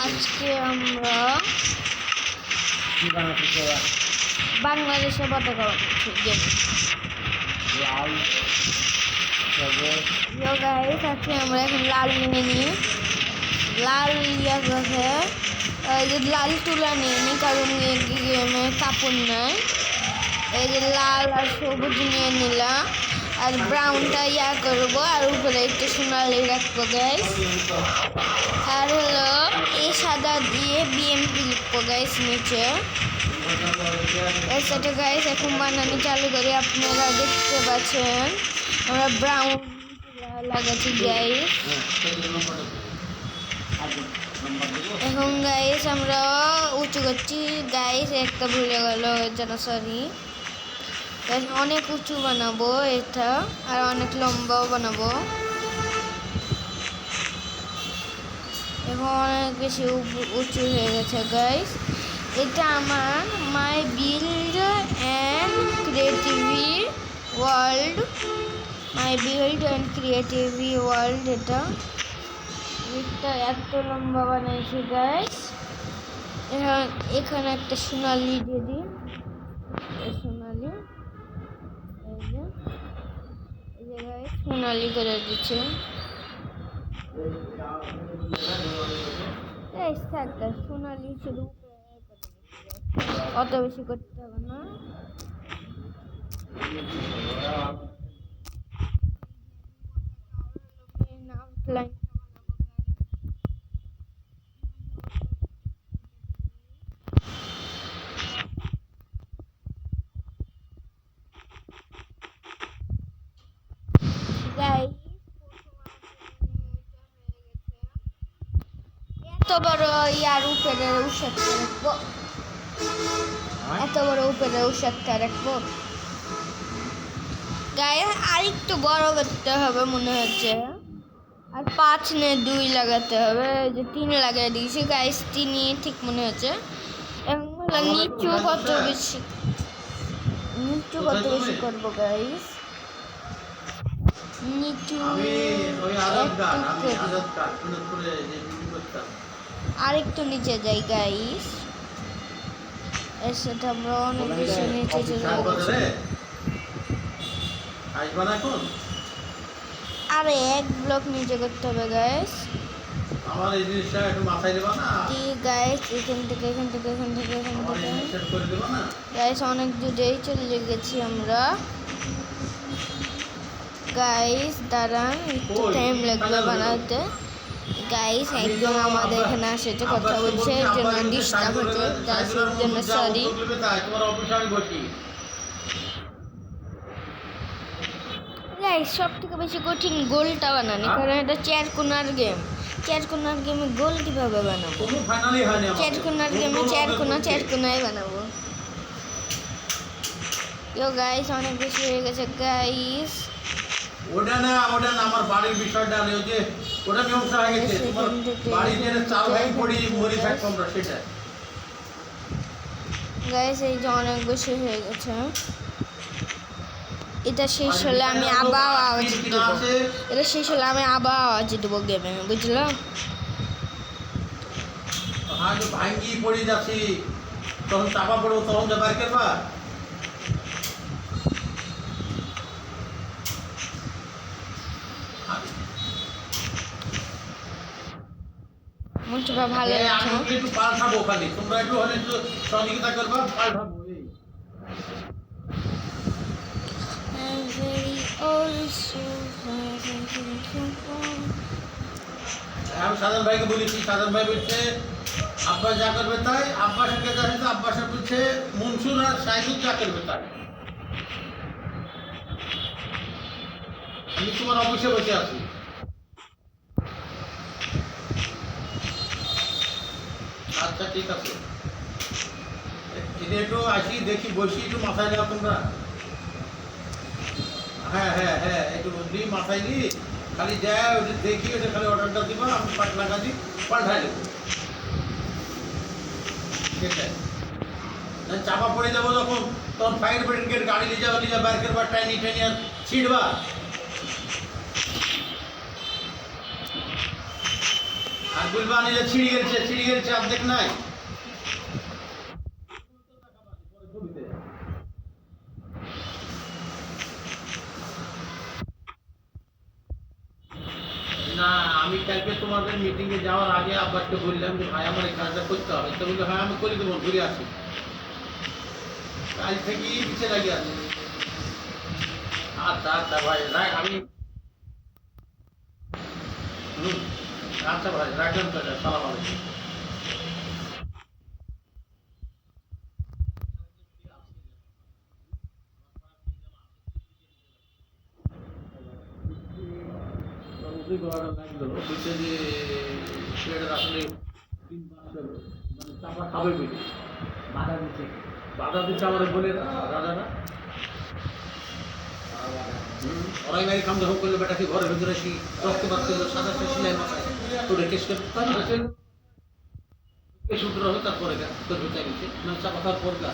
আজকে আমরা বাংলাদেশের পতাকা আজকে আমরা এখন লাল নিয়ে নিই লাল লাল তুলা নিয়ে নিই কারণ গেমে কাপড় নাই এই যে লাল আর সবুজ নিয়ে নিলাম আর ব্রাউনটা করবো আর উপরে একটু সোনালি রাখবো গাইস আর হলো এই সাদা দিয়ে বিএমপি লিখবো গাইস নিচে সেটা গাইস এখন বানানো চালু করি আপনারা দেখতে পাচ্ছেন আমরা ব্রাউন লাগাচ্ছি গাইস এখন গাইস আমরা উঁচু করছি গাইস একটা ভুলে গেল যেন সরি অনেক উঁচু বানাবো এটা আর অনেক লম্বাও বানাবো এখন অনেক বেশি উঁচু হয়ে গেছে গাইস এটা আমার মাই বিল্ড অ্যান্ড ক্রিয়েটিভি ওয়ার্ল্ড এটা এত লম্বা বানাইছি গাইস এখানে একটা সোনালি দিয়ে দিই সোনালি সোনালি করে দিচ্ছে সোনালি শুধু অত বেশি করতে হবে না এত বড় ইয়ার উপরে উষাকটা রাখবো এত বড় উপরে উষাকটা রাখবো গায়ে আর একটু বড় করতে হবে মনে হচ্ছে আর 5 নে 2 লাগাতে হবে যে 3 লাগাই দিয়েছি গাইস 3 ঠিক মনে হচ্ছে নিচু কত বেশি করবো গাইস নিচু আরেকটু নিচে যাই গাইস এর সাথে আমরা অনেক বেশি নিচে চলে গেছি আরে এক ব্লক নিচে করতে হবে গাইস আমার এই জিনিসটা একটু মাথায় দেবা না জি গাইস এখান থেকে গাইস অনেক দূরেই চলে গেছি আমরা গাইস দাঁড়ান একটু টাইম লাগবে বানাতে গাইস একদম আমাদের এখানে আসে কথা বলছে এর জন্য ডিস্টার্ব হচ্ছে গাইসের জন্য সরি তোমার অফিসে আমি বসি গাইস সব থেকে বেশি কঠিন গোলটা বানানো কারণ এটা চার কোণার গেমে গোল কিভাবে বানাবো কোনো ফাইনালি হয়নি চার কোণার গেমে চার কোণায় বানাবো গাইস অনেক বেশি হয়ে গেছে গাইস ওটা না আমার বাড়ির বিষয়টা নেই যে ওটা মীমাংসা হয়ে গেছে তোমার বাড়ি যে চাল ভাই পড়ি মরি থাকতো আমরা সেটা গাইস এই যে অনেক বেশি হয়ে গেছে এটা শেষ হলে আমি আবার আওয়াজ দেবো গেমে বুঝলো ভাঙ্গি পড়ে যাচ্ছি তখন চাপা পড়বো তখন যে বার করবা মুখটা ভালো লাগছে একটু পাল্টাবো খালি তোমরা একটু হলে একটু সহযোগিতা করবা পাল্টাবো আমি সাধারণ ভাইকে বলেছি সাধারণ ভাই বলছে আব্বাস যা করবে তাই আব্বাসের কাছে আসে আব্বাসের বলছে মনসুর আর সাইদুল যা করবে তাই আমি তোমার অফিসে বসে আছি আচ্ছা ঠিক আছে একটু আসি দেখি বসি একটু মাথায় যাও তোমরা হ্যাঁ একটু বুঝলি মাথায় নিয়ে খালি যায় ওটা দেখি ওটা খালি অর্ডারটা দিবা আমি পাটনা কাজী পাঠাই দেবো সেটাই চাপা পড়ে যাবো যখন তখন ফায়ার ব্রিগেড গাড়ি নিয়ে যাবো বাইকের বা টাইনি আর ছিঁড়বা আব্দুল বানিলে ছিড়ি গেছে অর্ধেক নাই না আমি কালকে তোমাদের মিটিংয়ে যাওয়ার আগে আব্বাসকে বললাম যে ভাই আমার এই কাজটা করতে হবে তো বললো হ্যাঁ আমি করে দেবো ঘুরে আসি কাল থেকেই পিছিয়ে লাগিয়ে আছে আচ্ছা আচ্ছা ভাই রাখ আমি আচ্ছা ভাই রাখলাম তাহলে সালাম আলাইকুম বলছে যে ছেলেটা আসলে 3 মাস হলো, মানে চাপা খাবে বলে বাধা দিচ্ছে আমার বলে রাজারা ওরাই মারি কাম যখন করলো বেটাকে ঘরের ভিতরে আসি রক্ত পাচ্ছে সাদা সিলাই মাথায় তো কেস করতে কেস উঠে হবে তারপরে তোর ভিতরে গেছে না চাপা খাওয়ার পর গা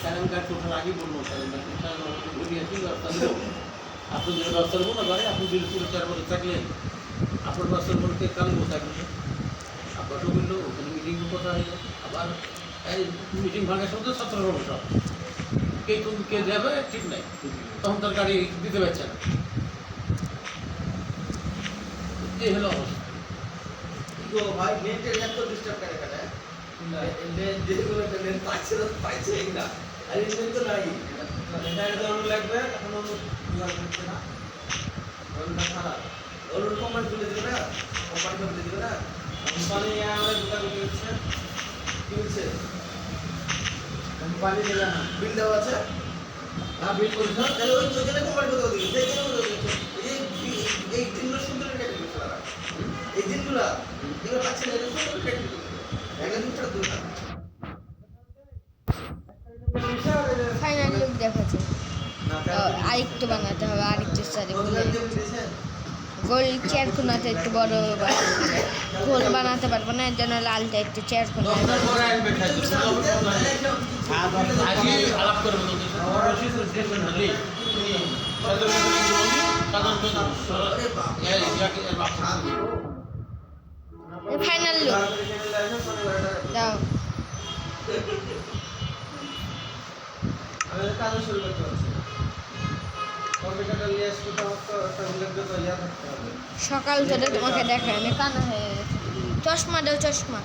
স্যালেন্ডার ওঠার আগেই বলবো স্যালেন্ডার ঘুরিয়ে আসি ব্যবস্থা দেবো আপনি যদি ব্যবস্থা দেবো না পারে আপনি যদি 4 বছর থাকলেন আপনার ব্যবস্থার বলতে কালবো থাকবে আপনারও বললো ওখানে মিটিং কথা হইলো আবার এই মিটিং ভাঙার সময় 17 বছর কে কোন কে যাবে ঠিক নাই তখন তার গাড়ি দিতে পারছে না এই হলো অবস্থা ভাই নেটের এত ডিস্টার্ব করে কেন নেট যেগুলো নেট পাইছে না পাইছে না আর নেট তো নাই এটা ডাউনলোড লাগবে এখন লাগবে না ওটা খারাপ ওর কোম্পানি তুলে দিবে না কোম্পানি তুলে দিবে না কোম্পানি আমরা দুটা দিচ্ছে কি হচ্ছে কোম্পানি দিবে না বিল দেওয়া আছে হ্যাঁ বিল করেছ তাহলে ওই যেখানে কোম্পানি কোথাও দিবে যেখানে কোথাও দিবে এই দিনগুলো সুন্দর কেটে দিচ্ছে তারা এই দিনগুলো এগুলো পাচ্ছে না সুন্দর কেটে দিচ্ছে ফাইনাল লুক দেখাচ্ছে আরেকটু বানাতে হবে আরেকটু সারি গোল চেয়ার কোনাতে একটু বড় গোল বানাতে পারবো না এর জন্য লালটা একটু চেয়ার কোনা ফাইনাল লুক দাও আমি কাজ শুরু করতে হচ্ছে কম্পিউটারটা নিয়ে আসতে তো একটা উল্লেখযোগ্য ইয়া থাকতে হবে সকাল ধরে তোমাকে দেখায় আমি কানা হয়ে গেছে চশমা দাও চশমা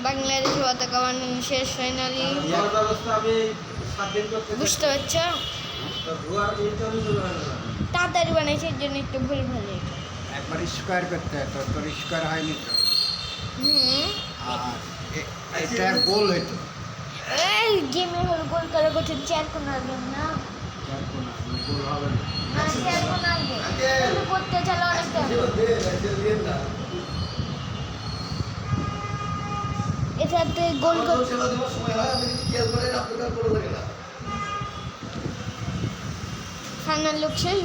বাংলাদেশ পতাকা বানানো শেষ ফাইনালি বুঝতে পারছো তাড়াতাড়ি বানাইছে এর জন্য একটু ভুল ভাল একবার স্কোয়ার করতে হয় তোর স্কোয়ার হয়নি তো আর এটা গোল হইতো এই গেমে হল গোল করে কঠিন চেয়ার কোনার গেম না গোল হবে না চেয়ার কোনার গেম তুমি করতে চলো অনেকটা এটাতে গোল করে সময় হয় আমি খেয়াল করে আপনার করে লাগে না ফাইনাল লুক শেষ